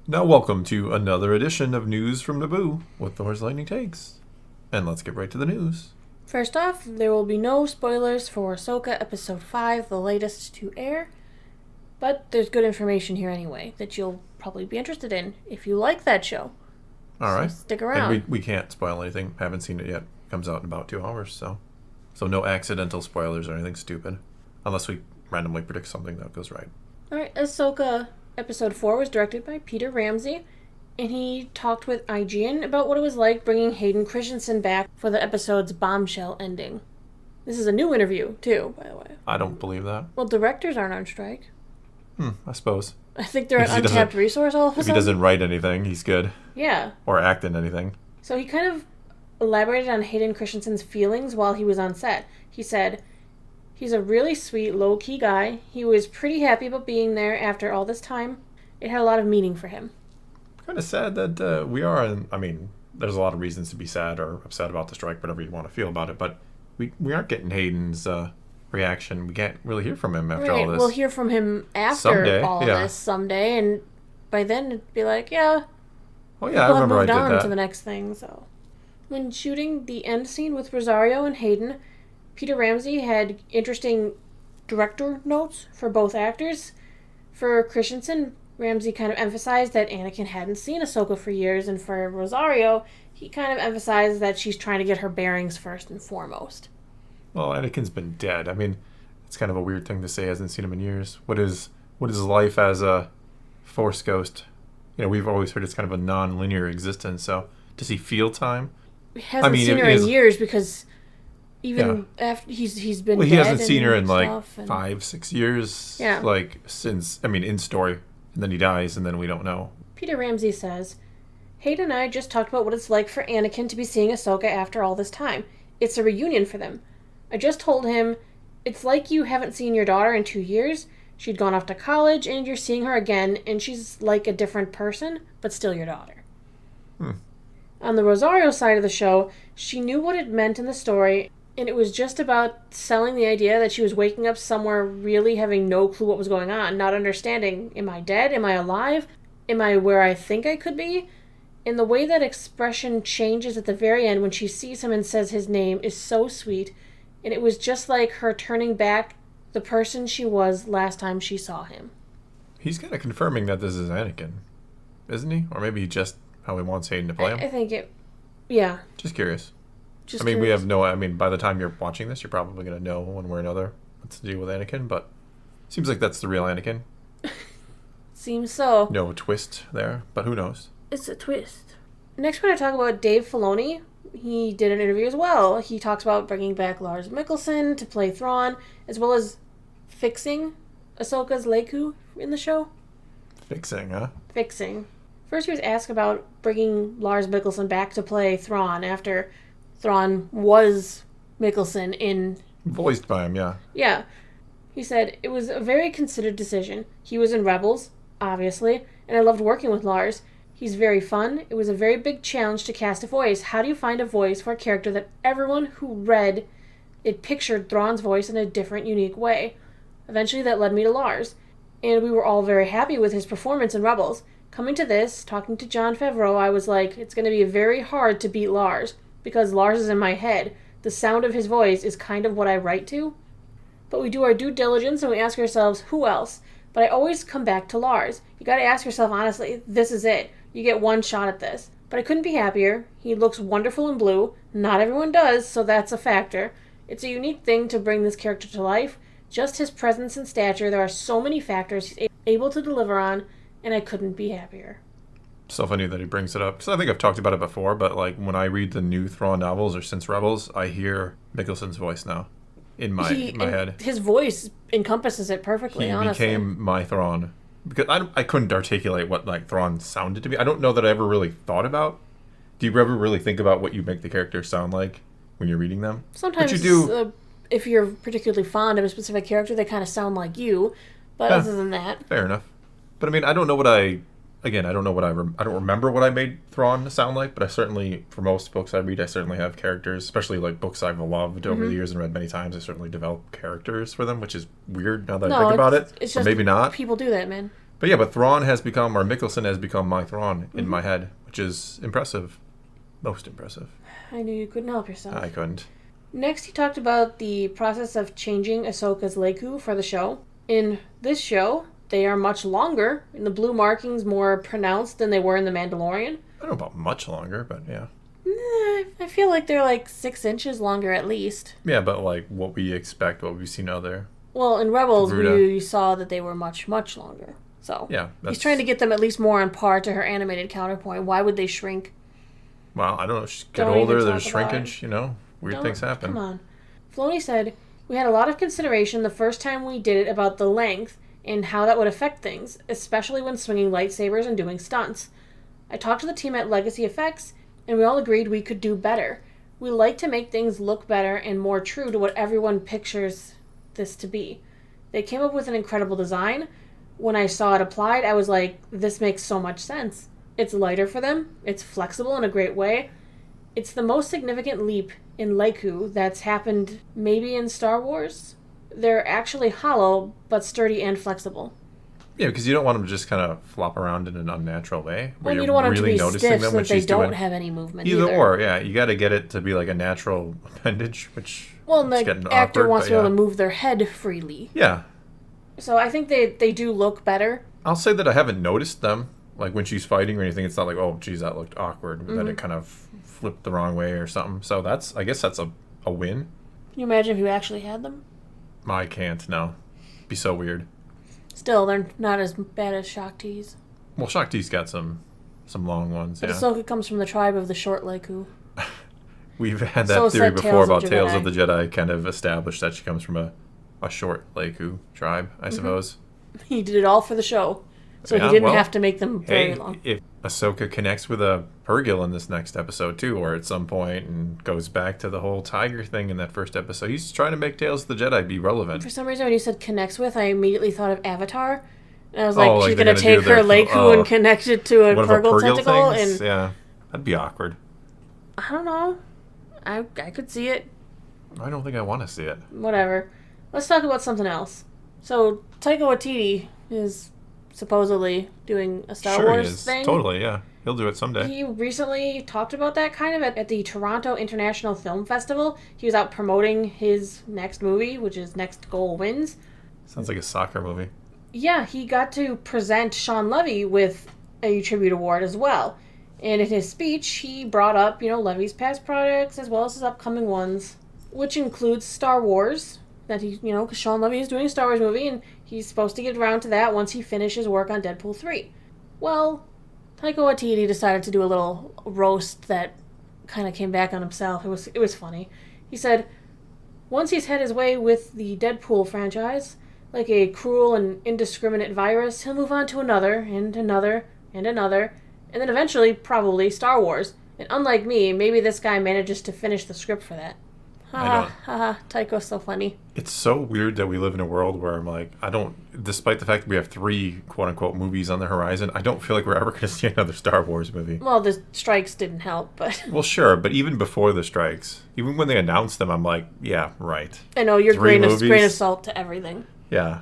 Now, welcome to another edition of News from Naboo with Thor's Lightning Takes. And let's get right to the news. First off, there will be no spoilers for Ahsoka Episode 5, the latest to air. But there's good information here anyway that you'll probably be interested in if you like that show. Alright. So stick around. And we can't spoil anything. Haven't seen it yet. Comes out in about 2 hours, so no accidental spoilers or anything stupid. Unless we randomly predict something that goes right. Alright, Ahsoka Episode 4 was directed by Peter Ramsey, and he talked with IGN about what it was like bringing Hayden Christensen back for the episode's bombshell ending. This is a new interview, too, by the way. I don't believe that. Well, directors aren't on strike. I suppose. I think they're an untapped resource all of a If sudden. he doesn't write anything, he's good. Yeah. Or act in anything. So he kind of elaborated on Hayden Christensen's feelings while he was on set. He said, "He's a really sweet, low-key guy. He was pretty happy about being there after all this time. It had a lot of meaning for him." Kind of sad that we are, there's a lot of reasons to be sad or upset about the strike, whatever you want to feel about it, but we aren't getting Hayden's reaction. We can't really hear from him after all this. We'll hear from him after Someday, all yeah. this someday, and by then it'd be like, yeah, Oh yeah, I we'll have remember I moved did on that. to the next thing. So, when shooting the end scene with Rosario and Hayden, Peter Ramsey had interesting director notes for both actors. For Christensen, Ramsey kind of emphasized that Anakin hadn't seen Ahsoka for years, and for Rosario, he kind of emphasized that she's trying to get her bearings first and foremost. Well, Anakin's been dead. It's kind of a weird thing to say. Hasn't seen him in years. What is life as a Force ghost? We've always heard it's kind of a non-linear existence. So does he feel time? He hasn't seen her in years because even after he's been dead. He hasn't seen her in like and 5-6 years. Yeah. Like since in story, and then he dies, and then we don't know. Peter Ramsey says, "Hayden and I just talked about what it's like for Anakin to be seeing Ahsoka after all this time. It's a reunion for them. I just told him, it's like you haven't seen your daughter in 2 years. She'd gone off to college, and you're seeing her again, and she's like a different person, but still your daughter." On the Rosario side of the show, she knew what it meant in the story, and it was just about selling the idea that she was waking up somewhere really having no clue what was going on, not understanding, am I dead? Am I alive? Am I where I think I could be? And the way that expression changes at the very end when she sees him and says his name is so sweet, and it was just like her turning back the person she was last time she saw him. He's kind of confirming that this is Anakin, isn't he? Or maybe just how he wants Hayden to play him. I think it, yeah. Just curious. Just we curious. have no... by the time you're watching this, you're probably going to know one way or another what's to do with Anakin, but seems like that's the real Anakin. Seems so. No twist there, but who knows? It's a twist. Next, we're going to talk about Dave Filoni. He did an interview as well. He talks about bringing back Lars Mikkelsen to play Thrawn, as well as fixing Ahsoka's lekku in the show. Fixing, huh? Fixing. First, he was asked about bringing Lars Mikkelsen back to play Thrawn after Thrawn was Mikkelsen in... Voiced by him, yeah. Yeah. He said, "It was a very considered decision. He was in Rebels, obviously, and I loved working with Lars. He's very fun. It was a very big challenge to cast a voice. How do you find a voice for a character that everyone who read it pictured Thrawn's voice in a different, unique way? Eventually that led me to Lars, and we were all very happy with his performance in Rebels. Coming to this, talking to Jon Favreau, I was like, it's going to be very hard to beat Lars, because Lars is in my head. The sound of his voice is kind of what I write to. But we do our due diligence and we ask ourselves, who else? But I always come back to Lars. You gotta ask yourself honestly, this is it. You get one shot at this. But I couldn't be happier. He looks wonderful in blue. Not everyone does, so that's a factor. It's a unique thing to bring this character to life. Just his presence and stature, there are so many factors he's able to deliver on, and I couldn't be happier." So funny that he brings it up, because I think I've talked about it before, but like when I read the new Thrawn novels or since Rebels, I hear Mikkelsen's voice now in my head. His voice encompasses it perfectly, honestly. He became my Thrawn. Because I couldn't articulate what like Thrawn sounded to me. I don't know that I ever really thought about. Do you ever really think about what you make the characters sound like when you're reading them? Sometimes but you do. If you're particularly fond of a specific character, they kind of sound like you. But other than that... Fair enough. But I don't know what I don't remember what I made Thrawn sound like, but I certainly, for most books I read, I certainly have characters, especially like books I've loved over the years and read many times. I certainly develop characters for them, which is weird now that I think about it. It's or just maybe not. People do that, man. But yeah, but Thrawn has become, or Mikkelsen has become my Thrawn in my head, which is impressive. Most impressive. I knew you couldn't help yourself. I couldn't. Next, he talked about the process of changing Ahsoka's lekku for the show. In this show, they are much longer, and the blue markings more pronounced than they were in The Mandalorian. I don't know about much longer, but yeah. I feel like they're like 6 inches longer at least. Yeah, but like what we expect, what we've seen other. Well, in Rebels, we saw that they were much, much longer. So yeah, he's trying to get them at least more on par to her animated counterpoint. Why would they shrink? Well, I don't know. She's get older, there's shrinkage, weird things happen. Come on. Filoni said, we had a lot of consideration the first time we did it about the length and how that would affect things, especially when swinging lightsabers and doing stunts. I talked to the team at Legacy Effects, and we all agreed we could do better. We like to make things look better and more true to what everyone pictures this to be. They came up with an incredible design. When I saw it applied, I was like, this makes so much sense. It's lighter for them. It's flexible in a great way. It's the most significant leap in lekku that's happened maybe in Star Wars. They're actually hollow, but sturdy and flexible. Yeah, because you don't want them to just kind of flop around in an unnatural way. Well, you don't want them to be stiff so that they don't have any movement either. Or, yeah. You got to get it to be like a natural appendage, which well, the actor wants to be able to move their head freely. Yeah. So I think they do look better. I'll say that I haven't noticed them. Like when she's fighting or anything, it's not like, oh, geez, that looked awkward. That it kind of flipped the wrong way or something. So I guess that's a win. Can you imagine if you actually had them? I can't, no. It'd be so weird. Still, they're not as bad as Shakti's. Well, Shakti's got some long ones, but Ahsoka comes from the tribe of the short lekku. We've had that theory before about Tales of the Jedi, kind of established that she comes from a short lekku tribe, I suppose. He did it all for the show. So he didn't have to make them very long. If Ahsoka connects with a Purrgil in this next episode, too, or at some point, and goes back to the whole tiger thing in that first episode, he's trying to make Tales of the Jedi be relevant. For some reason, when you said connects with, I immediately thought of Avatar. And I was like, she's going to take her lekku and connect it to a Purrgil tentacle. And yeah, that'd be awkward. I don't know. I could see it. I don't think I want to see it. Whatever. Let's talk about something else. So, Taika Waititi is supposedly doing a Star Wars thing. Totally, yeah. He'll do it someday. He recently talked about that kind of at the Toronto International Film Festival. He was out promoting his next movie, which is Next Goal Wins. Sounds like a soccer movie. Yeah, he got to present Sean Levy with a tribute award as well. And in his speech, he brought up, Levy's past projects as well as his upcoming ones, which includes Star Wars. That he, because Sean Levy is doing a Star Wars movie, and he's supposed to get around to that once he finishes work on Deadpool 3. Well, Taika Waititi decided to do a little roast that kind of came back on himself. It was funny. He said, once he's had his way with the Deadpool franchise, like a cruel and indiscriminate virus, he'll move on to another, and another, and another, and then eventually, probably, Star Wars. And unlike me, maybe this guy manages to finish the script for that. Taika's so funny. It's so weird that we live in a world where I'm like, despite the fact that we have 3 quote-unquote movies on the horizon, I don't feel like we're ever going to see another Star Wars movie. Well, the strikes didn't help, but... Well, sure, but even before the strikes, even when they announced them, I'm like, yeah, right. I know, you're grain of salt to everything. Yeah.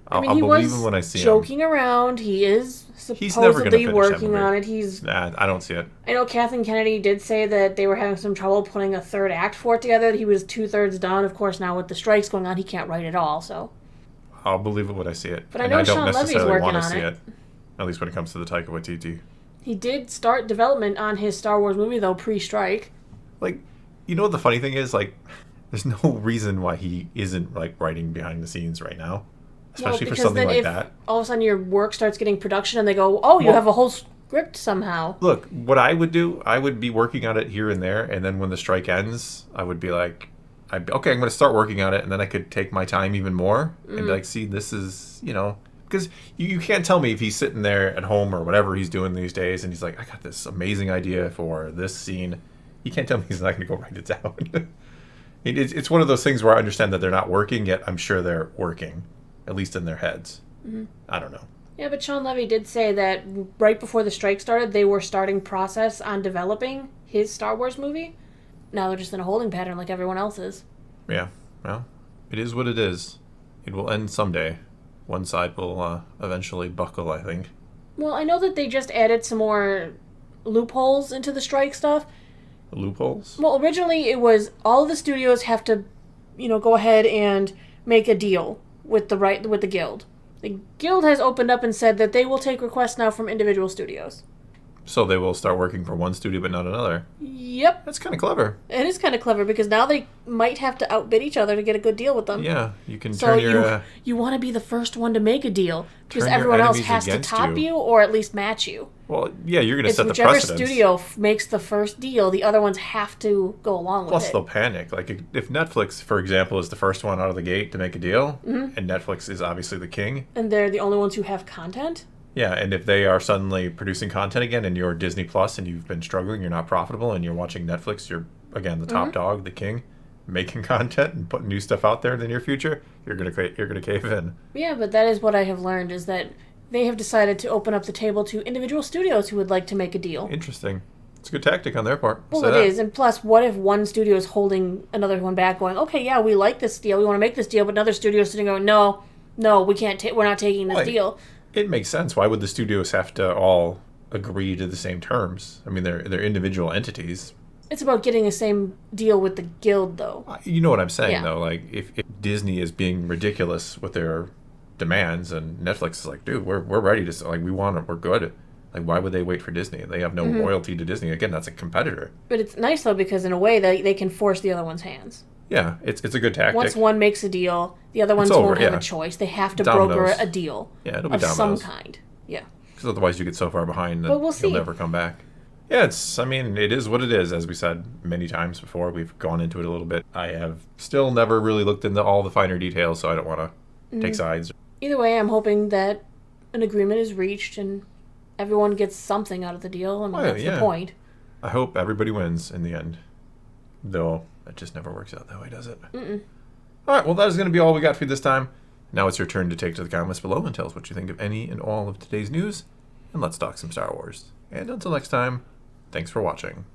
I'll believe him when I see him. Joking around. He is supposedly working on it. I don't see it. I know Kathleen Kennedy did say that they were having some trouble putting a third act for it together. He was 2/3 done. Of course, now with the strikes going on, he can't write it all. So I'll believe it when I see it. But I know Sean Levy's working on it. At least when it comes to the Taika Waititi. He did start development on his Star Wars movie though pre-strike. Like, what the funny thing is? Like, there's no reason why he isn't like writing behind the scenes right now. Especially for something like that. All of a sudden your work starts getting production and they go, oh, you have a whole script somehow. Look, what I would do, I would be working on it here and there, and then when the strike ends, I would be like, okay, I'm going to start working on it, and then I could take my time even more and be like, see, this is, because you can't tell me if he's sitting there at home or whatever he's doing these days, and he's like, I got this amazing idea for this scene. You can't tell me he's not going to go write it down. It's one of those things where I understand that they're not working, yet I'm sure they're working. At least in their heads. Mm-hmm. I don't know. Yeah, but Sean Levy did say that right before the strike started, they were starting process on developing his Star Wars movie. Now they're just in a holding pattern like everyone else is. Yeah, well, it is what it is. It will end someday. one side will eventually buckle, I think. Well, I know that they just added some more loopholes into the strike stuff. Loopholes? Well, originally it was all of the studios have to, go ahead and make a deal with the guild. The guild has opened up and said that they will take requests now from individual studios. So they will start working for one studio but not another. Yep. That's kind of clever. It is kind of clever because now they might have to outbid each other to get a good deal with them. Yeah, you can turn your... you want to be the first one to make a deal because turn your everyone else enemies has to against top you. you or at least match you. Well, yeah, you're going to set the whichever precedence. studio makes the first deal, the other ones have to go along with Plus, it. they'll panic. Like, if Netflix, for example, is the first one out of the gate to make a deal, and Netflix is obviously the king. And they're the only ones who have content? Yeah, and if they are suddenly producing content again and you're Disney Plus and you've been struggling, you're not profitable, and you're watching Netflix, you're, again, the top dog, the king, making content and putting new stuff out there in the near future, you're gonna cave in. Yeah, but that is what I have learned, is that they have decided to open up the table to individual studios who would like to make a deal. Interesting. It's a good tactic on their part. Well, it is. And plus, what if one studio is holding another one back going, okay, yeah, we like this deal, we want to make this deal, but another studio is sitting going, no, we can't, we're not taking this deal. It makes sense. Why would the studios have to all agree to the same terms? I mean, they're individual entities. It's about getting the same deal with the guild, though. You know what I'm saying, though. Like, if Disney is being ridiculous with their demands, and Netflix is like, dude, we're ready to, like, we're good. Like, why would they wait for Disney? They have no loyalty to Disney. Again, that's a competitor. But it's nice, though, because in a way, they can force the other one's hands. Yeah, it's a good tactic. Once one makes a deal, the other ones won't have a choice. They have to broker a deal it'll be of some kind. Yeah. Because otherwise you get so far behind that you'll never come back. Yeah, it is what it is. As we said many times before, we've gone into it a little bit. I have still never really looked into all the finer details, so I don't want to take sides. Either way, I'm hoping that an agreement is reached and everyone gets something out of the deal, and that's the point. I hope everybody wins in the end. Though, that just never works out that way, does it? All right, well, that is going to be all we got for you this time. Now it's your turn to take to the comments below and tell us what you think of any and all of today's news. And let's talk some Star Wars. And until next time, thanks for watching.